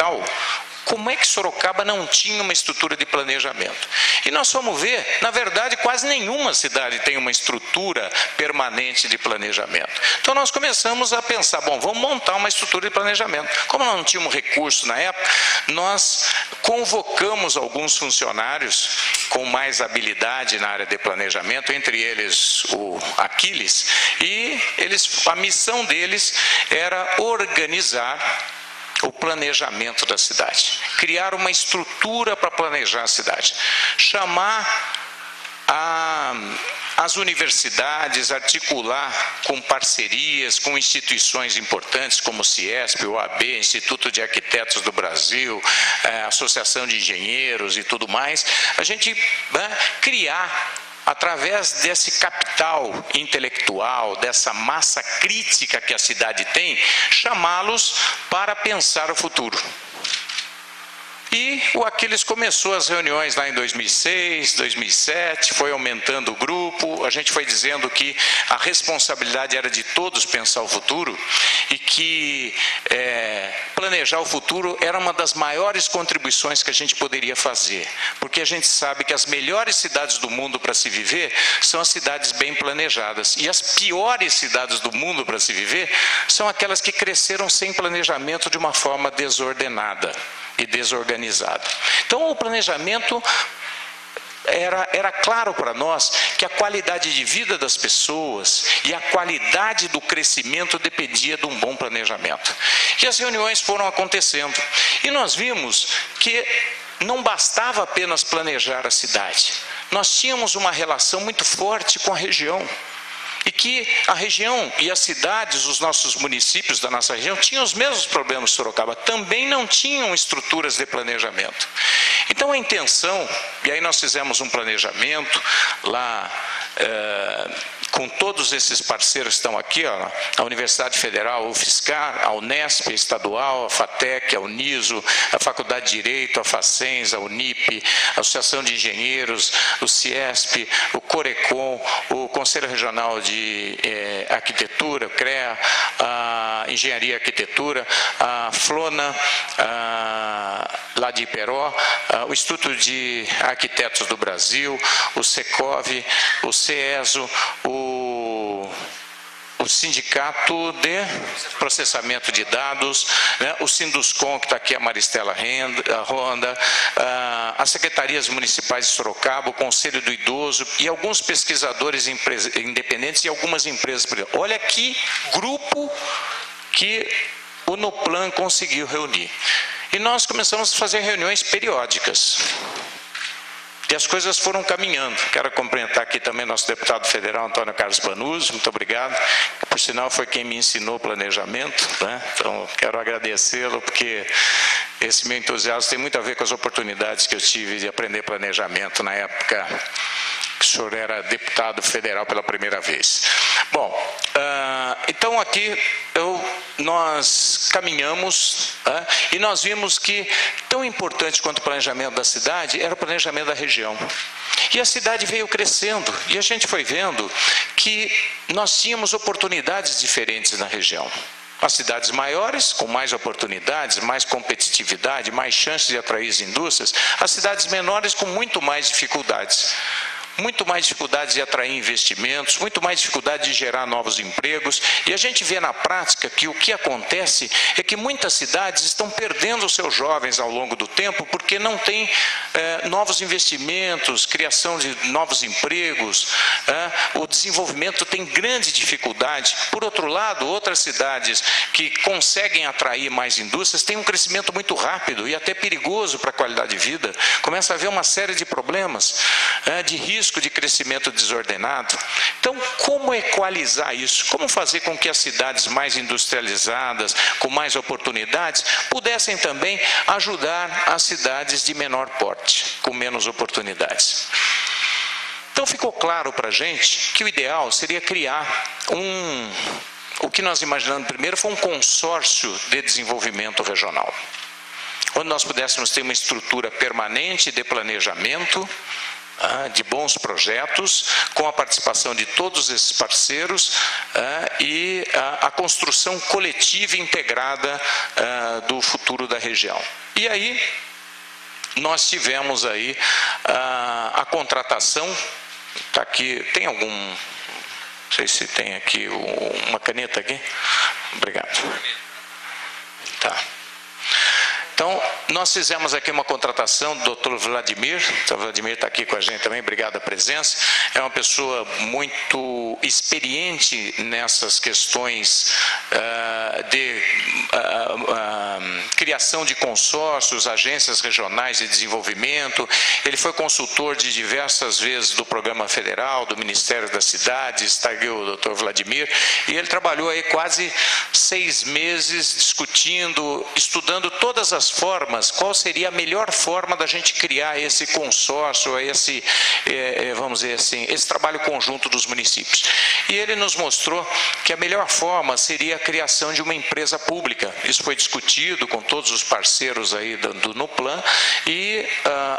capital, como é que Sorocaba não tinha uma estrutura de planejamento? E nós fomos ver, na verdade, quase nenhuma cidade tem uma estrutura permanente de planejamento. Então nós começamos a pensar, bom, vamos montar uma estrutura de planejamento. Como nós não tínhamos recurso na época, nós convocamos alguns funcionários com mais habilidade na área de planejamento, entre eles o Aquiles, e a missão deles era organizar o planejamento da cidade, criar uma estrutura para planejar a cidade, chamar as universidades, articular com parcerias, com instituições importantes como o CIESP, o OAB, Instituto de Arquitetos do Brasil, Associação de Engenheiros e tudo mais, a gente criar, através desse capital intelectual, dessa massa crítica que a cidade tem, chamá-los para pensar o futuro. E o Aquiles começou as reuniões lá em 2006, 2007, foi aumentando o grupo, a gente foi dizendo que a responsabilidade era de todos pensar o futuro e que planejar o futuro era uma das maiores contribuições que a gente poderia fazer, porque a gente sabe que as melhores cidades do mundo para se viver são as cidades bem planejadas, e as piores cidades do mundo para se viver são aquelas que cresceram sem planejamento de uma forma desordenada e desorganizado. Então o planejamento era claro para nós que a qualidade de vida das pessoas e a qualidade do crescimento dependia de um bom planejamento. E as reuniões foram acontecendo. E nós vimos que não bastava apenas planejar a cidade. Nós tínhamos uma relação muito forte com a região. E que a região e as cidades, os nossos municípios da nossa região, tinham os mesmos problemas de Sorocaba, também não tinham estruturas de planejamento. Então a intenção, e aí nós fizemos um planejamento lá, com todos esses parceiros que estão aqui, ó, a Universidade Federal, a UFSCar, a Unesp, a Estadual, a FATEC, a Uniso, a Faculdade de Direito, a Facens, a Unip, a Associação de Engenheiros, o CIESP, o Corecon, o Conselho Regional de Arquitetura, o CREA, a Engenharia e Arquitetura, a FLONA, lá de Iperó, o Instituto de Arquitetos do Brasil, o SECOV, o CESO, o Sindicato de Processamento de Dados, né, o Sinduscom, que está aqui, a Maristela Ronda, as secretarias municipais de Sorocaba, o Conselho do Idoso e alguns pesquisadores independentes e algumas empresas. Olha que grupo que o Nuplan conseguiu reunir. E nós começamos a fazer reuniões periódicas. E as coisas foram caminhando. Quero cumprimentar aqui também nosso deputado federal, Antônio Carlos Banuzzi, muito obrigado. Por sinal, foi quem me ensinou planejamento, né? Então, quero agradecê-lo, porque esse meu entusiasmo tem muito a ver com as oportunidades que eu tive de aprender planejamento na época que o senhor era deputado federal pela primeira vez. Bom, então aqui nós caminhamos, e nós vimos que tão importante quanto o planejamento da cidade era o planejamento da região. E a cidade veio crescendo, e a gente foi vendo que nós tínhamos oportunidades diferentes na região. As cidades maiores, com mais oportunidades, mais competitividade, mais chances de atrair as indústrias, as cidades menores com muito mais dificuldades. Muito mais dificuldade de atrair investimentos, muito mais dificuldade de gerar novos empregos. E a gente vê na prática que o que acontece é que muitas cidades estão perdendo os seus jovens ao longo do tempo porque não tem novos investimentos, criação de novos empregos, o desenvolvimento tem grande dificuldade. Por outro lado, outras cidades que conseguem atrair mais indústrias têm um crescimento muito rápido e até perigoso para a qualidade de vida. Começa a haver uma série de problemas, de risco de crescimento desordenado. Então, como equalizar isso? Como fazer com que as cidades mais industrializadas, com mais oportunidades, pudessem também ajudar as cidades de menor porte, com menos oportunidades? Então, ficou claro para a gente que o ideal seria criar o que nós imaginamos primeiro foi um consórcio de desenvolvimento regional, onde nós pudéssemos ter uma estrutura permanente de planejamento, de bons projetos, com a participação de todos esses parceiros e a construção coletiva e integrada do futuro da região. E aí, nós tivemos aí a contratação, está aqui, tem algum, não sei se tem aqui uma caneta aqui, obrigado. Tá. Então, nós fizemos aqui uma contratação do Dr. Vladimir. O Vladimir está aqui com a gente também, obrigado a presença. É uma pessoa muito experiente nessas questões de criação de consórcios, agências regionais de desenvolvimento. Ele foi consultor de diversas vezes do Programa Federal, do Ministério das Cidades, está aqui o Dr. Vladimir, e ele trabalhou aí quase 6 meses discutindo, estudando todas as formas, qual seria a melhor forma da gente criar esse consórcio, esse, vamos dizer assim, esse trabalho conjunto dos municípios. E ele nos mostrou que a melhor forma seria a criação de uma empresa pública. Isso foi discutido com todos os parceiros aí do Nuplan e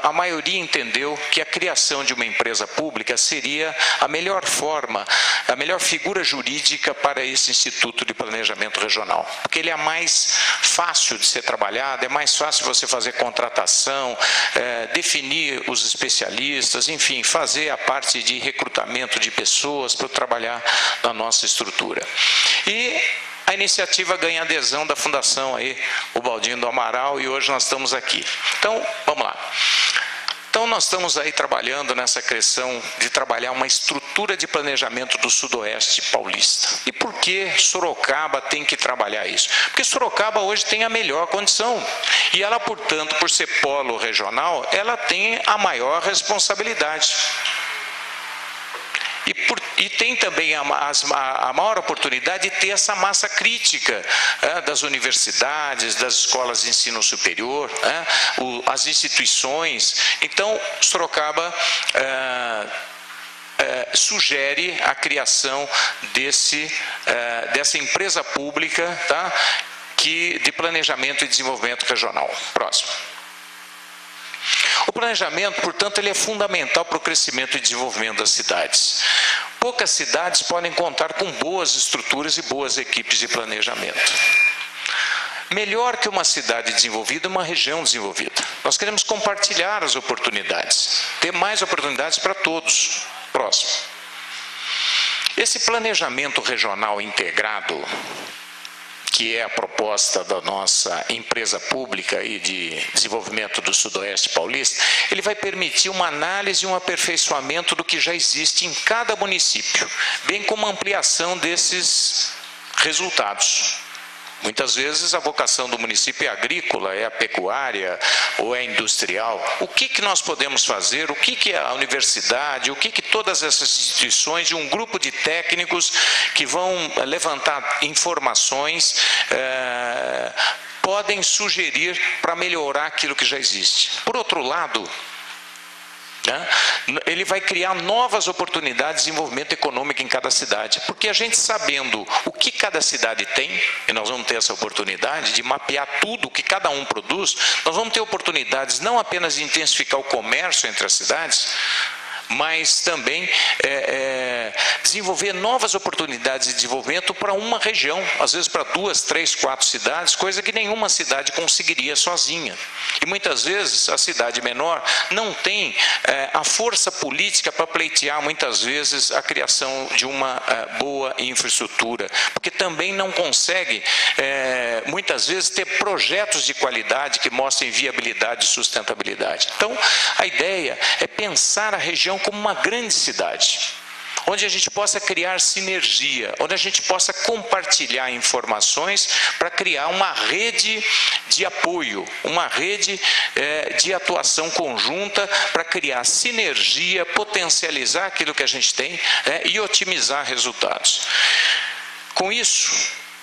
a maioria entendeu que a criação de uma empresa pública seria a melhor forma, a melhor figura jurídica para esse Instituto de Planejamento Regional, porque ele é mais fácil de ser trabalhado, é mais fácil você fazer contratação, definir os especialistas, enfim, fazer a parte de recrutamento de pessoas para trabalhar na nossa estrutura. E a iniciativa ganha adesão da Fundação aí, o Baldinho do Amaral, e hoje nós estamos aqui. Então, vamos lá. Então, nós estamos aí trabalhando nessa questão de trabalhar uma estrutura de planejamento do Sudoeste paulista. E por que Sorocaba tem que trabalhar isso? Porque Sorocaba hoje tem a melhor condição. E ela, portanto, por ser polo regional, ela tem a maior responsabilidade. E tem também a maior oportunidade de ter essa massa crítica das universidades, das escolas de ensino superior, as instituições. Então, Sorocaba sugere a criação dessa empresa pública, tá, de planejamento e desenvolvimento regional. Próximo. O planejamento, portanto, ele é fundamental para o crescimento e desenvolvimento das cidades. Poucas cidades podem contar com boas estruturas e boas equipes de planejamento. Melhor que uma cidade desenvolvida, uma região desenvolvida. Nós queremos compartilhar as oportunidades, ter mais oportunidades para todos. Próximo. Esse planejamento regional integrado, que é a proposta da nossa empresa pública aí de desenvolvimento do Sudoeste Paulista, ele vai permitir uma análise e um aperfeiçoamento do que já existe em cada município, bem como a ampliação desses resultados. Muitas vezes a vocação do município é agrícola, é a pecuária ou é industrial. O que nós podemos fazer, o que a universidade, o que todas essas instituições e um grupo de técnicos que vão levantar informações podem sugerir para melhorar aquilo que já existe. Por outro lado, ele vai criar novas oportunidades de desenvolvimento econômico em cada cidade, porque a gente sabendo o que cada cidade tem, e nós vamos ter essa oportunidade de mapear tudo o que cada um produz, nós vamos ter oportunidades não apenas de intensificar o comércio entre as cidades, mas também desenvolver novas oportunidades de desenvolvimento para uma região, às vezes para 2, 3, 4 cidades, coisa que nenhuma cidade conseguiria sozinha. E muitas vezes a cidade menor não tem a força política para pleitear muitas vezes a criação de uma boa infraestrutura, porque também não consegue muitas vezes ter projetos de qualidade que mostrem viabilidade e sustentabilidade. Então, a ideia é pensar a região como uma grande cidade, onde a gente possa criar sinergia, onde a gente possa compartilhar informações para criar uma rede de apoio, uma rede de atuação conjunta para criar sinergia, potencializar aquilo que a gente tem e otimizar resultados. Com isso,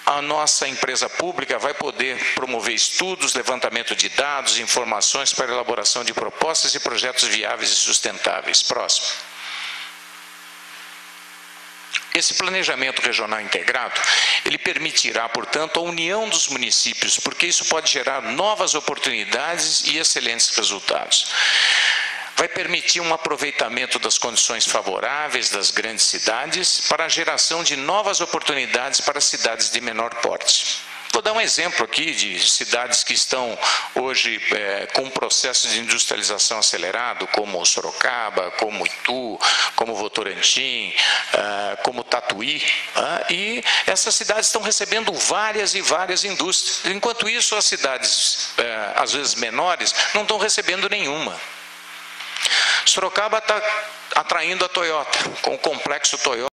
a nossa empresa pública vai poder promover estudos, levantamento de dados, informações para elaboração de propostas e projetos viáveis e sustentáveis. Próximo. Esse planejamento regional integrado, ele permitirá, portanto, a união dos municípios, porque isso pode gerar novas oportunidades e excelentes resultados. vai permitir um aproveitamento das condições favoráveis das grandes cidades para a geração de novas oportunidades para cidades de menor porte. Vou dar um exemplo aqui de cidades que estão hoje com um processo de industrialização acelerado, como Sorocaba, como Itu, como Votorantim, como Tatuí, e essas cidades estão recebendo várias e várias indústrias. Enquanto isso, as cidades, às vezes menores, não estão recebendo nenhuma. Sorocaba está atraindo a Toyota, com o complexo Toyota.